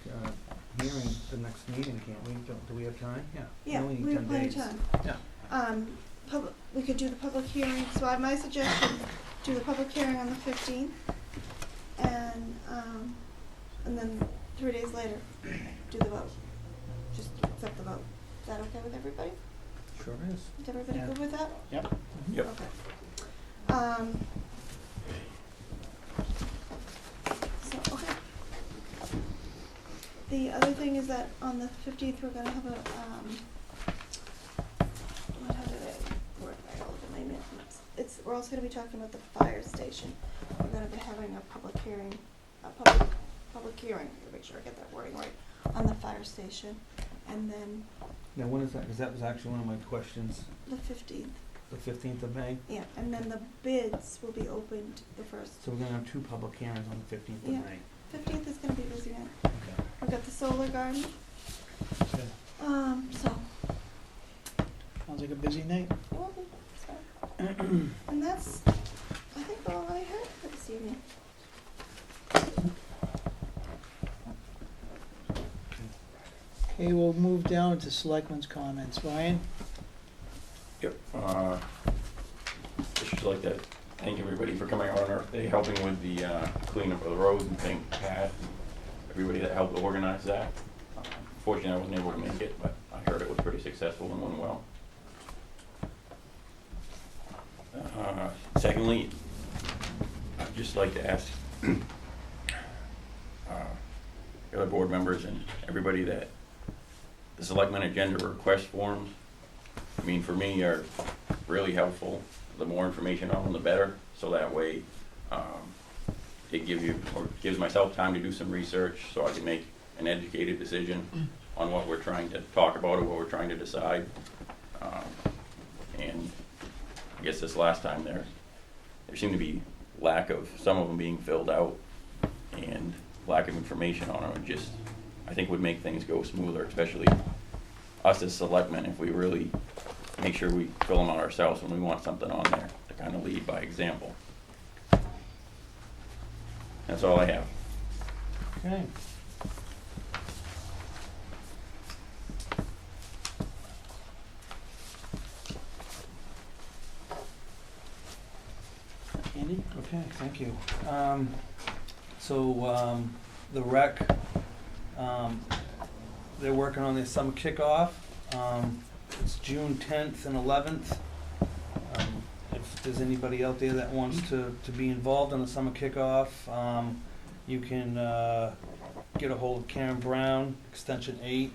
hearing the next meeting, can't we? Do we have time? Yeah. Yeah, only need we have 10 plenty of days. time. Yeah. We could do the public hearing, so my suggestion, do the public hearing on the 15th, and then 3 days later, do the vote. Just accept the vote. Is that okay with everybody? Sure is. Is everybody Yeah. good with that? Yep. Yep. Okay. So, okay. The other thing is that on the 15th, we're gonna have a, how did I word my all of my minutes? We're also gonna be talking about the fire station. We're gonna be having a public hearing, to make sure I get that wording right, on the fire station. And then Now, when is that? Because that was actually one of my questions, the 15th, the 15th of May. yeah, and then the bids will be opened the first. So we're gonna have 2 public hearings on the 15th of Yeah. May. 15th is gonna be a busy night. Okay. We've got the solar garden, Okay. so, Sounds like a busy night. it will be, so. And that's, I think, all I have for this evening. Okay, we'll move down to selectmen's comments. Ryan? Yep. Just like to thank everybody for coming out on Earth Day, helping with the cleanup of the roads, and thank Pat, everybody that helped organize that. Fortunately, I wasn't able to make it, but I heard it was pretty successful and went well. Secondly, I'd just like to ask the other board members and everybody that the selectmen agenda request forms, I mean, for me, are really helpful. The more information on them, the better, so that way it gives myself time to do some research so I can make an educated decision on what we're trying to talk about or what we're trying to decide. And I guess this last time there seemed to be lack of some of them being filled out and lack of information on them. And just, I think would make things go smoother, especially us as selectmen, if we really make sure we fill them out ourselves when we want something on there to kind of lead by example. That's all I have. Okay. Andy? Okay, thank you. The rec, they're working on their summer kickoff. It's June 10th and 11th. If there's anybody out there that wants to be involved in the summer kickoff, you can get a hold of Karen Brown, extension 8,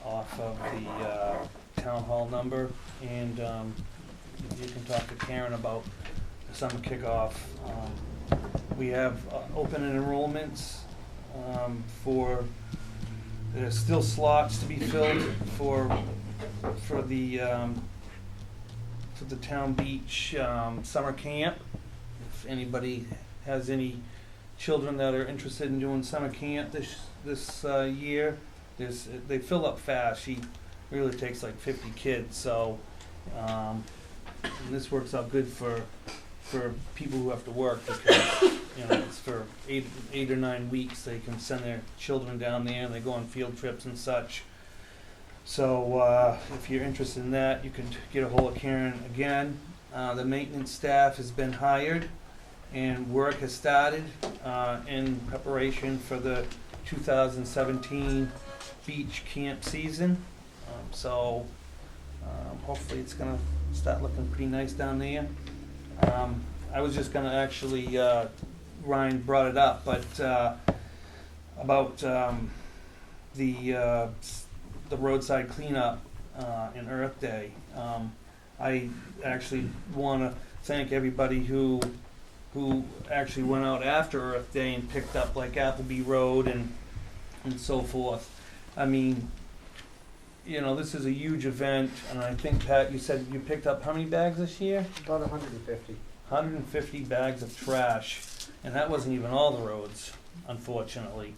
off of the town hall number, and you can talk to Karen about the summer kickoff. We have open enrollments for, there's still slots to be filled for the Town Beach summer camp. If anybody has any children that are interested in doing summer camp this year, they fill up fast. She really takes like 50 kids, so this works out good for people who have to work, because it's for 8 or 9 weeks. They can send their children down there and they go on field trips and such. So if you're interested in that, you can get a hold of Karen again. The maintenance staff has been hired and work has started in preparation for the 2017 beach camp season. Hopefully it's going to start looking pretty nice down there. I was just going to actually, Ryan brought it up, but about the roadside cleanup and Earth Day. I actually want to thank everybody who actually went out after Earth Day and picked up like Appleby Road and so forth. I mean, this is a huge event, and I think, Pat, you said you picked up how many bags this year? About 150. 150 bags of trash, and that wasn't even all the roads, unfortunately.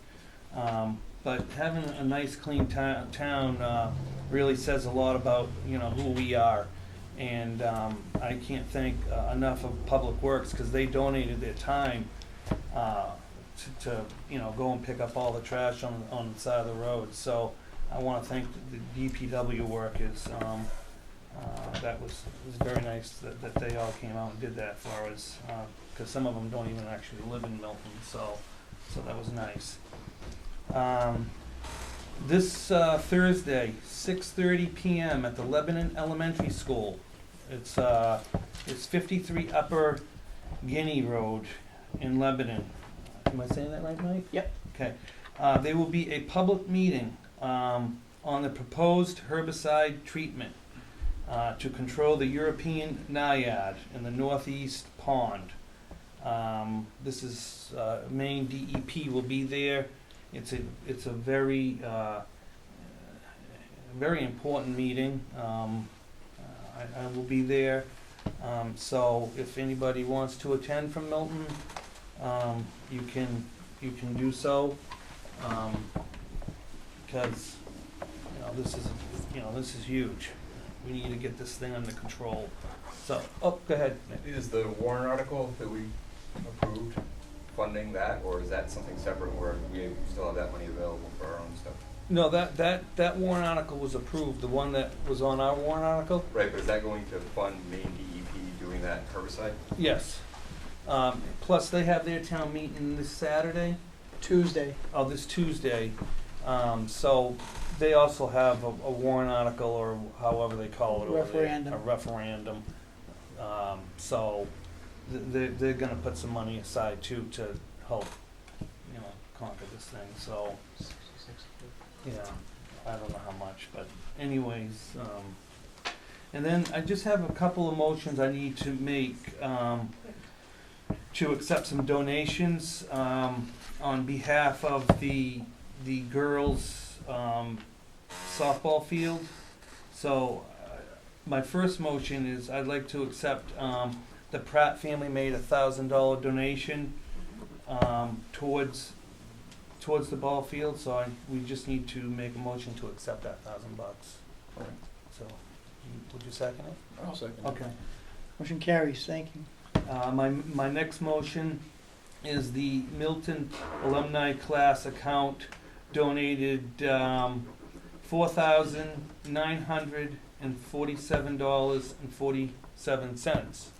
But having a nice, clean town really says a lot about who we are, and I can't thank enough of Public Works, because they donated their time to go and pick up all the trash on the side of the road. So I want to thank the DPW workers. That was very nice that they all came out and did that for us, because some of them don't even actually live in Milton, so that was nice. This Thursday, 6:30 p.m. at the Lebanon Elementary School. It's 53 Upper Guinea Road in Lebanon. Am I saying that right, Mike? Yep. Okay. There will be a public meeting on the proposed herbicide treatment to control the European naiad in the northeast pond. This is Maine DEP will be there. It's a very very important meeting. I will be there. So if anybody wants to attend from Milton, you can do so, because this is huge. We need to get this thing under control. So, go ahead. Is the warrant article that we approved funding that, or is that something separate where we still have that money available for our own stuff? No, that warrant article was approved, the one that was on our warrant article? Right, but is that going to fund Maine DEP doing that herbicide? Yes. Plus, they have their town meeting this Saturday. Tuesday. Oh, this Tuesday. So they also have a warrant article, or however they call it over there. Referendum. A referendum So they're gonna put some money aside too to help, conquer this thing, so, yeah, I don't know how much, but anyways, and then I just have a couple of motions I need to make, to accept some donations, on behalf of the girls', softball field. So, my first motion is I'd like to accept, the Pratt family made $1,000 donation, towards the ball field, so we just need to make a motion to accept that $1,000. Alright. So, would you second it? I'll second. Okay. Motion carries, thank you. My next motion is the Milton alumni class account donated, $4,947.47.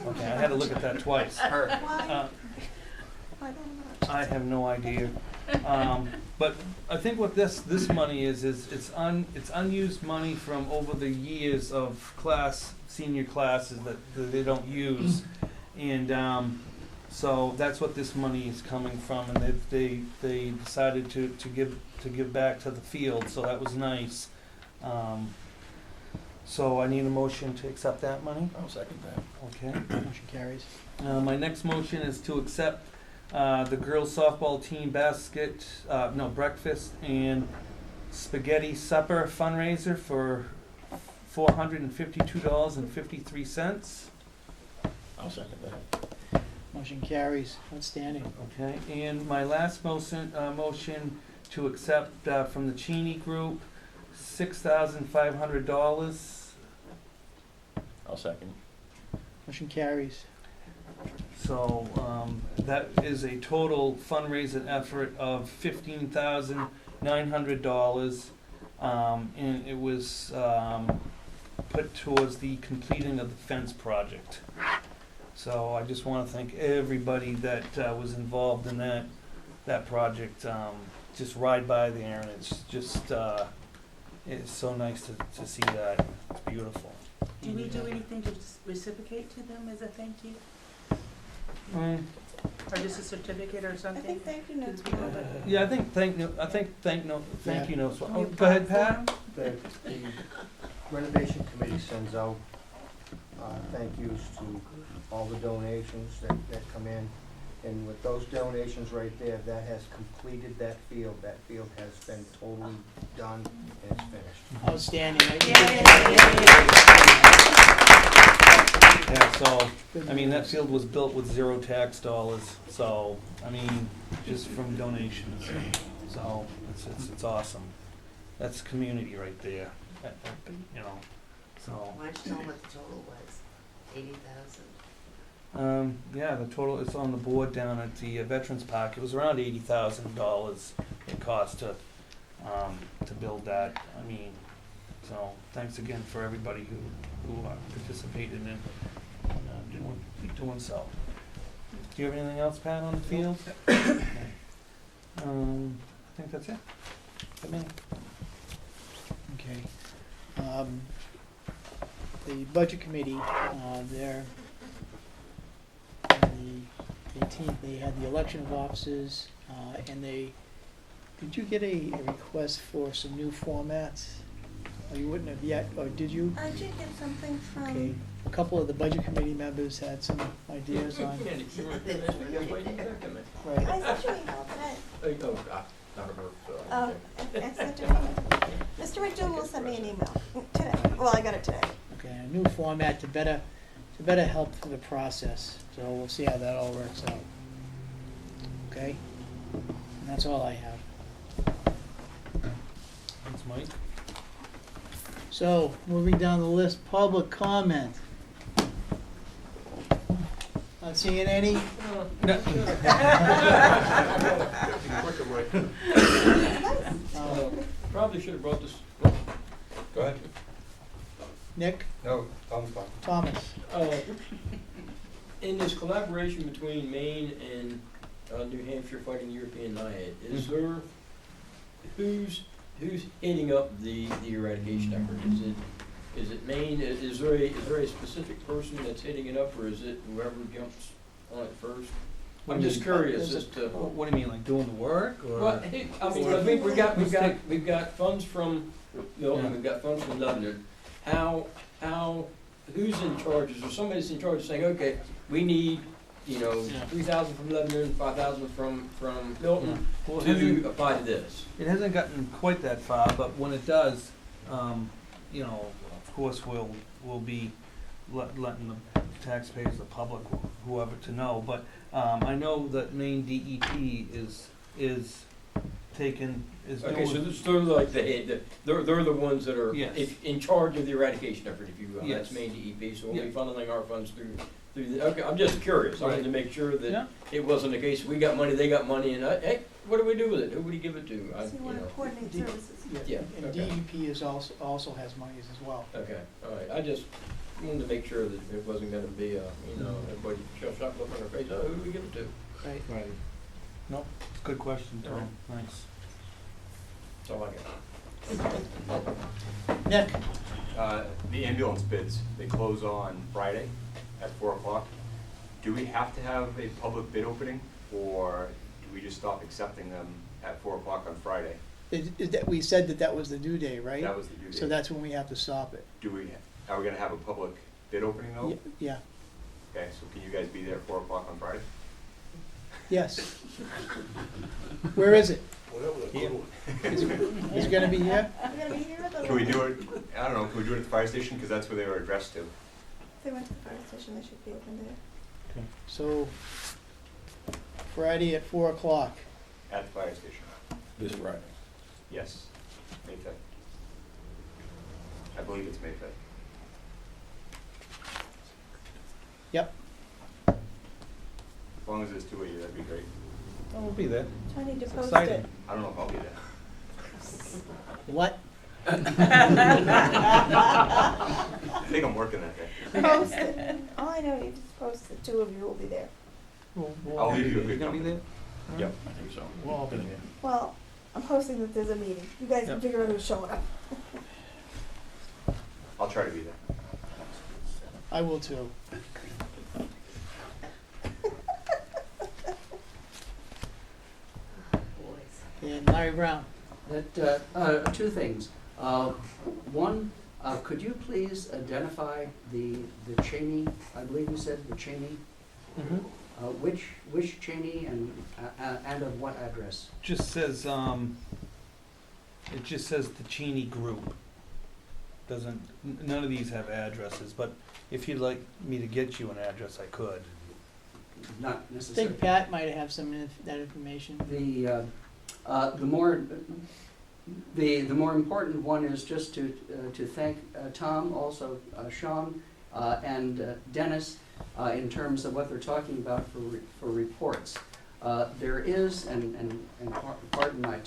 Okay, I had to look at that twice. Why? Uh, Why don't I have no idea. But I think what this money is it's unused money from over the years of senior classes that they don't use. And so that's what this money is coming from, and they decided to give back to the field, so that was nice. So I need a motion to accept that money. I'll second that. Okay. Motion carries. My next motion is to accept the girls softball team breakfast and spaghetti supper fundraiser for $452.53. I'll second that. Motion carries, outstanding. Okay, and my last motion to accept from the Cheney Group $6,500. I'll second. Motion carries. So that is a total fundraising effort of $15,900, and it was put towards the completing of the fence project. So I just want to thank everybody that was involved in that project. Just ride by there, and it's just it's so nice to see that. It's beautiful. Do we do anything to reciprocate to them as a thank you? Or just a certificate or I something? think thank you notes. Yeah, I think thank you notes. Oh, go ahead, Pat. The renovation committee sends out thank yous to all the donations that come in. And with those donations right there, that has completed that field. That field has been totally done and it's finished. Outstanding. Yeah, so, I mean, that field was built with zero tax dollars, so, I mean, just from donations. So, it's awesome. That's community right there, so. Why don't you tell them what the total was? 80,000. Yeah, the total, it's on the board down at the Veterans Park. It was around $80,000 it cost to build that. I mean, so thanks again for everybody who participated in doing so. Do you have anything else, Pat, on the field? Okay. I think that's it. For me. Okay. The budget committee, there, on the 18th, they had the election of officers, and did you get a request for some new formats? Or you wouldn't have yet, or did you? I did get something from. Okay, a couple of the budget committee members had some ideas on. I sent you an email today. Oh, I sent an email. Mr. McDougal sent me an email today. Well, I got it today. Okay, a new format to better help through the process. So we'll see how that all works out. Okay? And that's all I have. Thanks, Mike. So, moving down the list, public comment. Not seeing any? Probably should have brought this. Go ahead. Nick? No, Tom's fine. Thomas? In this collaboration between Maine and New Hampshire fighting European NIAID, is there, who's heading up the eradication effort? Is it Maine, is there a specific person that's hitting it up, or is it whoever jumps on it first? I'm just curious as to. What do you mean, like doing the work, or? Well, I mean, I think we've got funds from Milton, we've got funds from Lebanon. Who's in charge? Is there somebody that's in charge of saying, okay, we need, Yeah. 3,000 from Lebanon, 5,000 from Milton Well, to apply to this? it hasn't gotten quite that far, but when it does, of course, we'll be letting the taxpayers, the public, whoever to know, but, I know that Maine DEP is taking, is doing. Okay, so they're like they're the ones that are Yes. in charge of the eradication effort, if you will. Yes. That's Maine DEP, so we'll be Yeah. funneling our funds through okay, I'm just curious. I wanted Right. to make sure that Yeah. it wasn't the case, we got money, they got money, and hey, what do we do with it? Who would he give it to? So you wanna coordinate D- services. Yeah, And okay. DEP is also has monies as well. Okay, all right, I just wanted to make sure that it wasn't gonna be everybody shut up, look on their face, oh, who do we give it to? Right. Right. Nope, it's a good question, Tom, thanks. That's all I got. Nick, The ambulance bids, they close on Friday at 4 o'clock. Do we have to have a public bid opening, or do we just stop accepting them at 4 o'clock on Friday? we said that was the due date, right? That was the due date. So that's when we have to stop it. Are we gonna have a public bid opening though? Yeah, Okay, so can you guys be there at 4 o'clock on Friday? yes. Where is it? Here. Is it gonna be here? We're gonna be here at the. Can we do it, I don't know, can we do it at the fire station, because that's where they were addressed to? If they went to the fire station, they should be open there. So, Friday at 4 o'clock. At the fire station? This Friday. Yes, May 5th. I believe it's May 5th. Yep. As long as there's two of you, that'd be great. Oh, we'll be there. So I need to It's post exciting. it. I don't know if I'll be there. What? I think I'm working that day. Post it. All I know, you just post the two of you will be there. I'll leave you a You good gonna be company. there? Yep. I think so. We'll all be there. Well, I'm posting that there's a meeting. You guys can Yep. figure out who's showing up. I'll try to be there. I will too. And Larry Brown. Two things. One, could you please identify the Cheney, I believe you said the Cheney? Mm-hmm. Which Cheney and of what address? Just says, it just says the Cheney Group. None of these have addresses, but if you'd like me to get you an address, I could. Not I necessarily. think Pat might have that information. The more important one is just to thank Tom, also Sean, and Dennis in terms of what they're talking about for reports. There is, and pardon my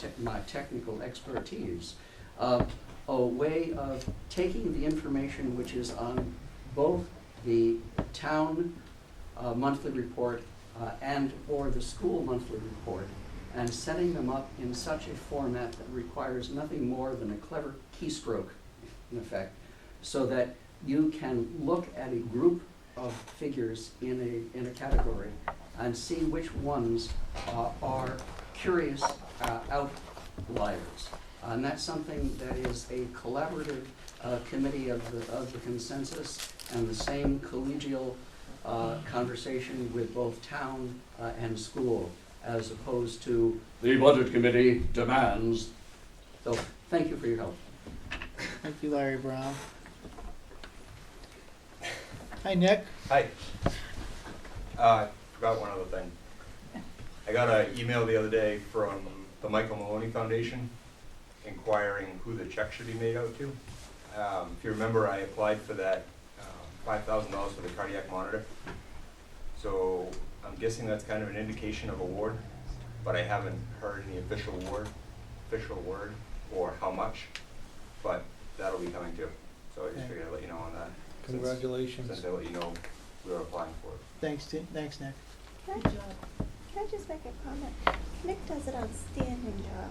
technical expertise, a way of taking the information which is on both the town monthly report and or the school monthly report, and setting them up in such a format that requires nothing more than a clever keystroke, in effect, so that you can look at a group of figures in a category and see which ones are curious outliers. And that's something that is a collaborative committee of the consensus, and the same collegial conversation with both town and school, as opposed to the budget committee demands. So, thank you for your help. Thank you, Larry Brown. Hi, Nick. Hi. Forgot one other thing. I got an email the other day from the Michael Maloney Foundation inquiring who the check should be made out to. If you remember, I applied for that $5,000 for the cardiac monitor. So I'm guessing that's kind of an indication of award, but I haven't heard any official word or how much, but that'll be coming too. So I just figured I'd let you know on that. Congratulations. Since I let you know we were applying for it. Thanks, Nick. Can I just make a comment? Nick does an outstanding job.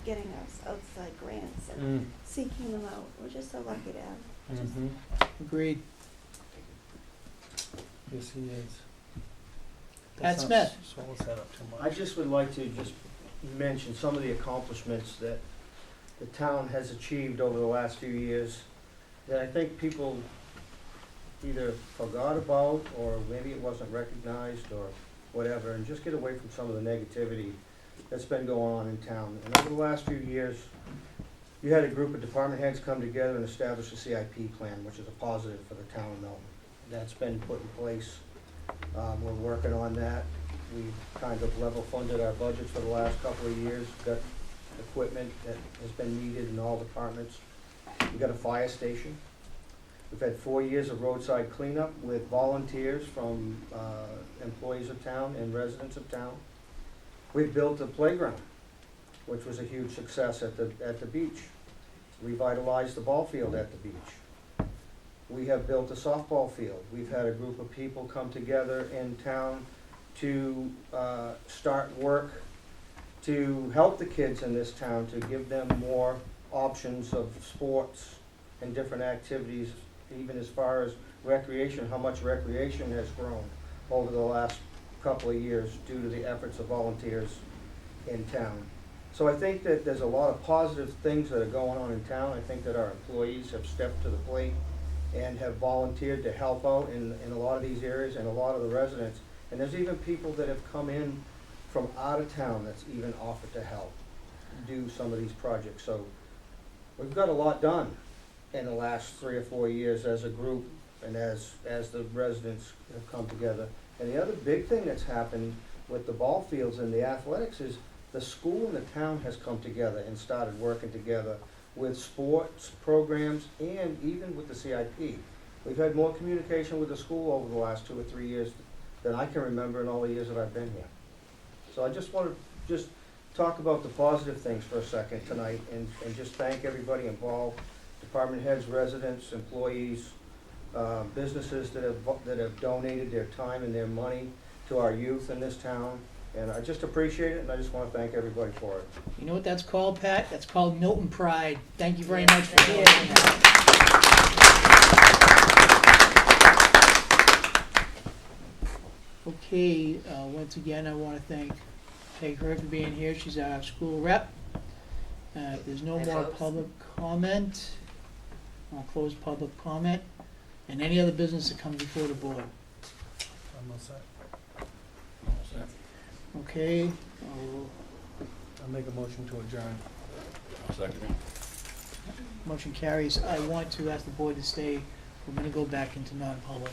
getting us outside grants and seeking them out. We're just so lucky to have. Just- Mm-hmm. Agreed. Yes, he is. Pat Let's not Smith. swallow that up too much. I just would like to just mention some of the accomplishments that the town has achieved over the last few years that I think people either forgot about or maybe it wasn't recognized or whatever, and just get away from some of the negativity that's been going on in town. And over the last few years, you had a group of department heads come together and establish a CIP plan, which is a positive for the town of Milton. That's been put in place. We're working on that. We've kind of level funded our budgets for the last couple of years, got equipment that has been needed in all departments. We've got a fire station. We've had 4 years of roadside cleanup with volunteers from employees of town and residents of town. We've built a playground, which was a huge success at the beach. Revitalized the ball field at the beach. We have built a softball field. We've had a group of people come together in town to start work to help the kids in this town, to give them more options of sports and different activities, even as far as recreation, how much recreation has grown over the last couple of years due to the efforts of volunteers in town. So I think that there's a lot of positive things that are going on in town. I think that our employees have stepped to the plate and have volunteered to help out in a lot of these areas and a lot of the residents. And there's even people that have come in from out of town that's even offered to help do some of these projects. So we've got a lot done in the last 3 or 4 years as a group and as the residents have come together. And the other big thing that's happened with the ball fields and the athletics is the school and the town has come together and started working together with sports programs and even with the CIP. We've had more communication with the school over the last 2 or 3 years than I can remember in all the years that I've been here. So I just want to just talk about the positive things for a second tonight and just thank everybody involved, department heads, residents, employees, businesses that have donated their time and their money to our youth in this town. And I just appreciate it, and I just want to thank everybody for it. You know what that's called, Pat? That's called Milton pride. Thank you very much for doing that. Okay, once again, I want to thank her for being here. She's our school rep. If there's no more public comment, I'll close public comment. And any other business that comes before the board. I'm all set. Okay, I'll make a motion to adjourn. Second. motion carries. I want to ask the board to stay. We're going to go back into non-public.